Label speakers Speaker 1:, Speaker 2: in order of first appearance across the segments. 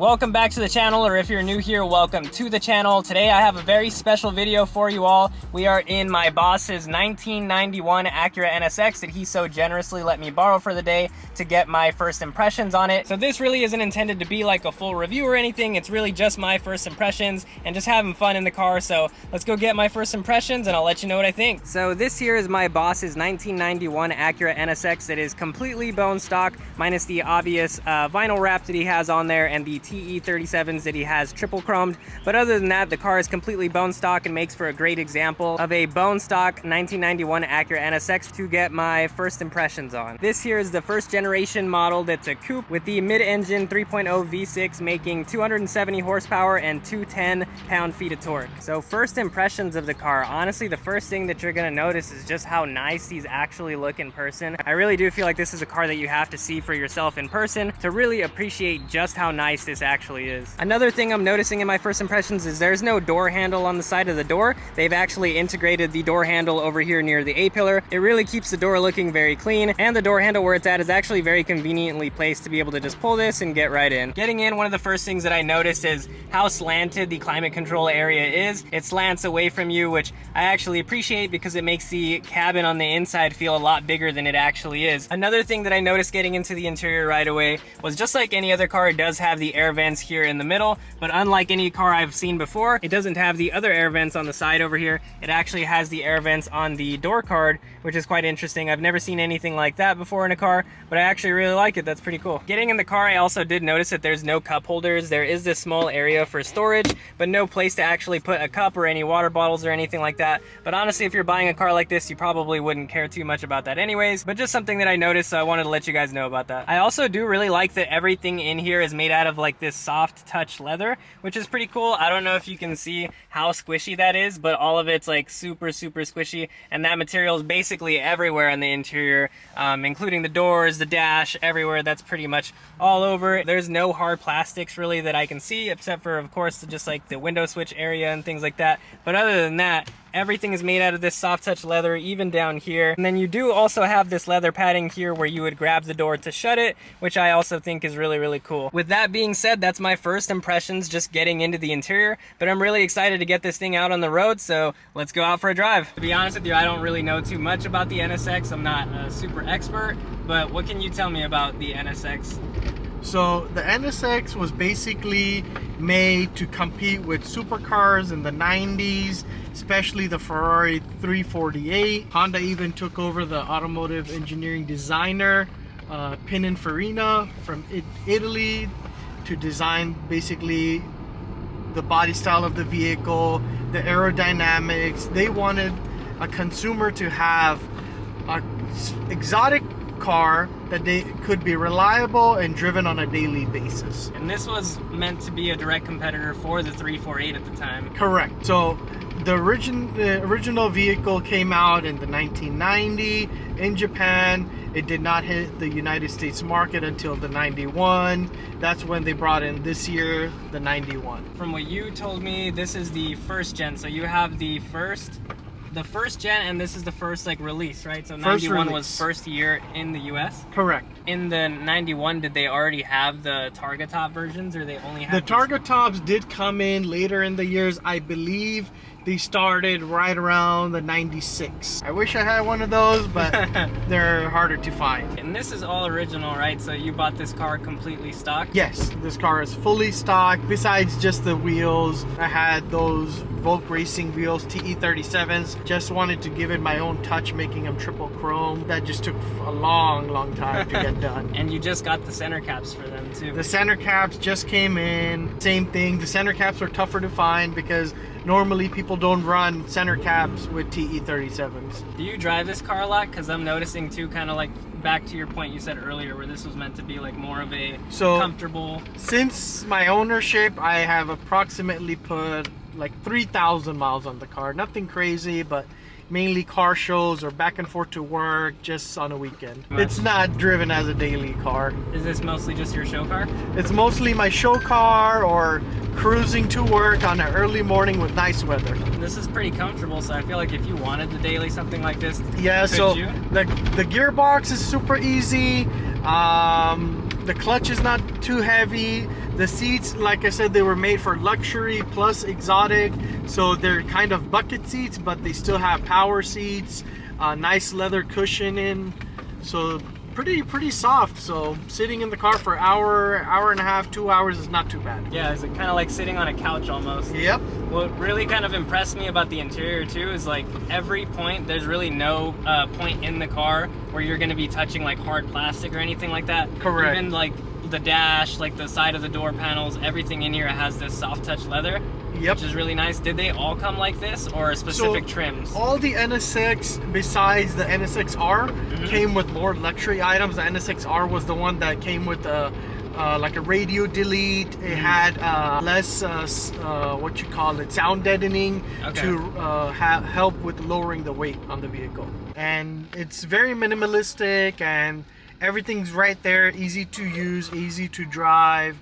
Speaker 1: Welcome back to the channel, or if you're new here, welcome to the channel. Today I have a very special video for you all. We are in my boss's 1991 Acura NSX that he so generously let me borrow for the day to get my first impressions on it. So this really isn't intended to be like a full review or anything. It's really just my first impressions and just having fun in the car. So let's go get my first impressions and I'll let you know what I think. So this here is my boss's 1991 Acura NSX that is completely bone stock, minus the obvious vinyl wrap that he has on there and the TE37s that he has triple chromed. But other than that, the car is completely bone stock and makes for a great example of a bone stock 1991 Acura NSX to get my first impressions on. This here is the first generation model that's a coupe with the mid-engine 3.0 V6 making 270 horsepower and 210 pound-feet of torque. So first impressions of the car, honestly the first thing that you're gonna notice is just how nice these actually look in person. I really do feel like this is a car that you have to see for yourself in person to really appreciate just how nice this actually is. Another thing I'm noticing in my first impressions is there's no door handle on the side of the door. They've actually integrated the door handle over here near the A-pillar. It really keeps the door looking very clean, and the door handle where it's at is actually very conveniently placed to be able to just pull this and get right in. Getting in, one of the first things that I noticed is how slanted the climate control area is. It slants away from you, which I actually appreciate because it makes the cabin on the inside feel a lot bigger than it actually is. Another thing that I noticed getting into the interior right away was just like any other car, it does have the air vents here in the middle, but unlike any car I've seen before, it doesn't have the other air vents on the side over here. It actually has the air vents on the door card, which is quite interesting. I've never seen anything like that before in a car, but I actually really like it. That's pretty cool. Getting in the car, I also did notice that there's no cup holders. There is this small area for storage, but no place to actually put a cup or any water bottles or anything like that. But honestly, if you're buying a car like this, you probably wouldn't care too much about that anyways, but just something that I noticed, so I wanted to let you guys know about that. I also do really like that everything in here is made out of like this soft touch leather, which is pretty cool. I don't know if you can see how squishy that is, but all of it's like super squishy, and that material is basically everywhere in the interior, including the doors, the dash, everywhere. That's pretty much all over. There's no hard plastics really that I can see, except for of course just like the window switch area and things like that. But other than that, everything is made out of this soft touch leather, even down here. And then you do also have this leather padding here where you would grab the door to shut it, which I also think is really cool. With that being said, that's my first impressions just getting into the interior, but I'm really excited to get this thing out on the road, so let's go out for a drive. To be honest with you, I don't really know too much about the NSX. I'm not a super expert, but what can you tell me about the NSX?
Speaker 2: So the NSX was basically made to compete with supercars in the 90s, especially the Ferrari 348. Honda even took over the automotive engineering designer, Pininfarina from Italy, to design basically the body style of the vehicle, the aerodynamics. They wanted a consumer to have an exotic car that they could be reliable and driven on a daily basis.
Speaker 1: And this was meant to be a direct competitor for the 348 at the time.
Speaker 2: Correct. So the original vehicle came out in the 1990 in Japan. It did not hit the United States market until the 91. That's when they brought in this year, the 91.
Speaker 1: From what you told me, this is the first gen. So you have the first gen, and this is the first like release, right? So 91 was first year in the US?
Speaker 2: Correct.
Speaker 1: In the 91, did they already have the Targa Top versions, or they only have
Speaker 2: the Targa Tops did come in later in the years. I believe they started right around the 96. I wish I had one of those, but they're harder to find.
Speaker 1: And this is all original, right? So you bought this car completely stock?
Speaker 2: Yes, this car is fully stock. Besides just the wheels, I had those Volk Racing wheels, TE37s. Just wanted to give it my own touch, making them triple chrome. That just took a long time to get done.
Speaker 1: And you just got the center caps for them too.
Speaker 2: The center caps just came in. Same thing. The center caps are tougher to find because normally people don't run center caps with TE37s.
Speaker 1: Do you drive this car a lot? Because I'm noticing too, kind of like back to your point you said earlier, where this was meant to be like more of a comfortable.
Speaker 2: Since my ownership, I have approximately put like 3,000 miles on the car. Nothing crazy, but mainly car shows or back and forth to work just on a weekend. It's not driven as a daily car.
Speaker 1: Is this mostly just your show car?
Speaker 2: It's mostly my show car or cruising to work on an early morning with nice weather.
Speaker 1: This is pretty comfortable, so I feel like if you wanted the daily something like this,
Speaker 2: yeah, so
Speaker 1: you?
Speaker 2: the gearbox is super easy. The clutch is not too heavy. The seats, like I said, they were made for luxury plus exotic, so they're kind of bucket seats, but they still have power seats, nice leather cushioning, so pretty soft. So sitting in the car for hour and a half, 2 hours is not too bad.
Speaker 1: Yeah, it's kind of like sitting on a couch almost.
Speaker 2: Yep.
Speaker 1: What really kind of impressed me about the interior too is like every point, there's really no point in the car where you're going to be touching like hard plastic or anything like that.
Speaker 2: Correct.
Speaker 1: Even like the dash, like the side of the door panels, everything in here has this soft touch leather.
Speaker 2: Yep.
Speaker 1: Which is really nice. Did they all come like this or specific trims?
Speaker 2: All the NSX besides the NSX-R came with more luxury items. The NSX-R was the one that came with like a radio delete. It had less what you call it, sound deadening to help with lowering the weight on the vehicle. And it's very minimalistic and everything's right there, easy to use, easy to drive,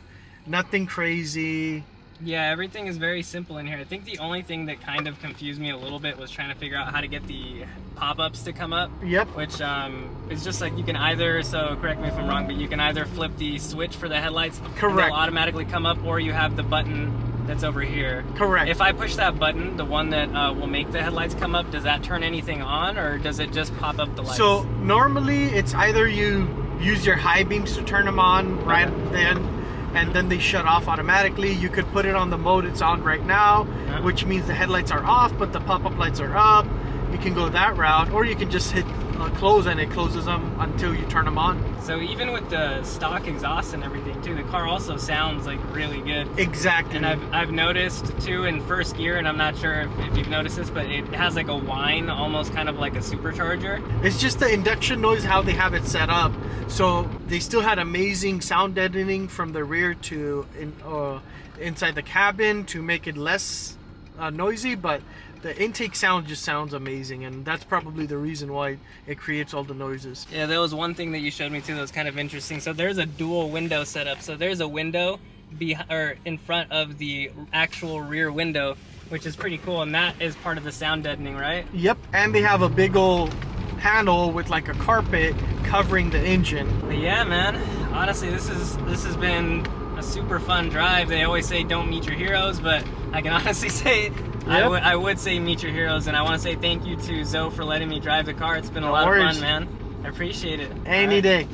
Speaker 2: nothing crazy.
Speaker 1: Yeah, everything is very simple in here. I think the only thing that kind of confused me a little bit was trying to figure out how to get the pop-ups to come up.
Speaker 2: Yep.
Speaker 1: Which is just like you can either, so correct me if I'm wrong, but you can either flip the switch for the headlights.
Speaker 2: Correct.
Speaker 1: And they'll automatically come up, or you have the button that's over here.
Speaker 2: Correct.
Speaker 1: If I push that button, the one that will make the headlights come up, does that turn anything on, or does it just pop up the lights?
Speaker 2: So normally it's either you use your high beams to turn them on right then, and then they shut off automatically. You could put it on the mode it's on right now, which means the headlights are off but the pop-up lights are up. You can go that route, or you can just hit close and it closes them until you turn them on.
Speaker 1: So even with the stock exhaust and everything too, the car also sounds like really good.
Speaker 2: Exactly.
Speaker 1: And I've noticed too in first gear, and I'm not sure if you've noticed this, but it has like a whine, almost kind of like a supercharger.
Speaker 2: It's just the induction noise, how they have it set up. So they still had amazing sound deadening from the rear to inside the cabin to make it less noisy, but the intake sound just sounds amazing, and that's probably the reason why it creates all the noises.
Speaker 1: Yeah, there was one thing that you showed me too that was kind of interesting. So there's a dual window setup. So there's a window in front of the actual rear window, which is pretty cool, and that is part of the sound deadening, right?
Speaker 2: Yep, and they have a big old panel with like a carpet covering the engine.
Speaker 1: But yeah, man, honestly, this has been a super fun drive. They always say don't meet your heroes, but I can honestly say I would say meet your heroes, and I want to say thank you to Zoe for letting me drive the car. It's been a lot of fun, man. I appreciate it.
Speaker 2: Any day.